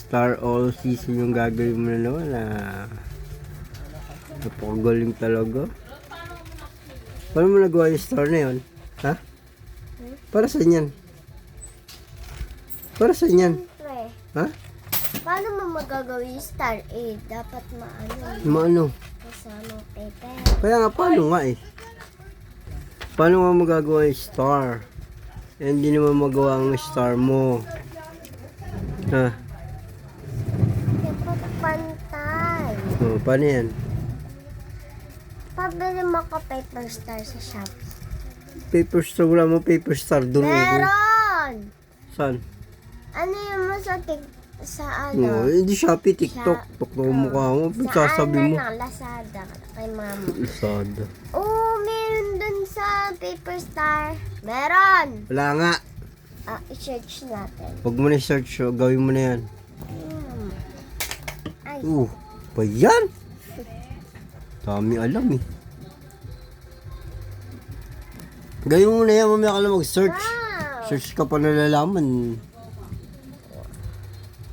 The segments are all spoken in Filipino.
Star all season yung gagawin mo na naman na napakagaling talaga. Paano mo nagawa yung star na yun? Ha? Para saan yan? Para saan yan? Siyempre. Ha? Paano mo magagawin yung star? Dapat maano. Maano? Kasama paper. Kaya nga, paano nga eh? Paano nga magagawa yung star? Eh, hindi naman magawa ang star mo. Ha? Dapat pantay. Oh, paano yan? Pabili mo ko paper star sa shop. Paper star, wala mo paper star doon. Meron! Saan? Ano yung mo sa sa No, ano? hindi Shopee, TikTok. Tukto mo mukha mo. Sasabi mo. Sa Lazada kay mama. Lazada. Oo, meron dun sa paper star. Meron! Wala nga. I-search natin. Huwag mo na search. Gawin mo na yan. Ay, Pa yan? Dami alam eh. Gawin mo na yan. Mamaya ka lang mag-search. wow! Search ka pa nalalaman.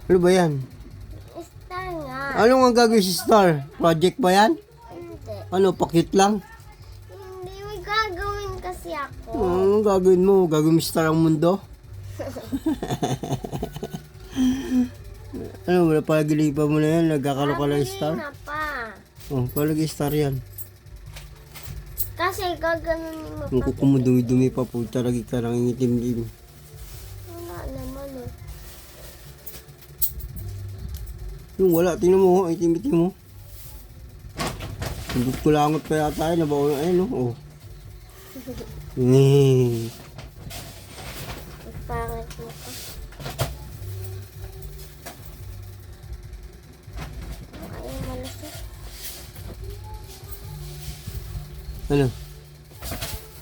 Ano ba yan? Star nga. Ano nga gagawin si Star? Project ba yan? Hindi. Ano, pa-cute lang? Hindi, may gagawin kasi ako. Ano gagawin mo? Gagawin mo Star ang mundo? Ano, wala palagilipan mo na yan. Nagkakaroon ka ng Star? Na pa. Oh, palagi Star yan. Kasi gaganunin mo Kung pa. kuko mo dumi-dumi pa po, talagi ka nang itim-dim. Wala naman eh. Yung wala, tingnan mo, itim-itim mo. Hindi ko langot pa yata yun, nabaw na ayun, oh. Pangit mo ka. Ayaw malasot. Ano?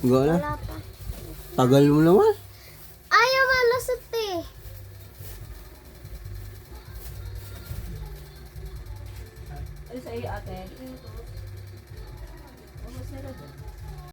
Gawa na? Wala pa. Tagal mo naman. Ayaw malasot eh. Ano sa iyo ate? Ano sa iyo?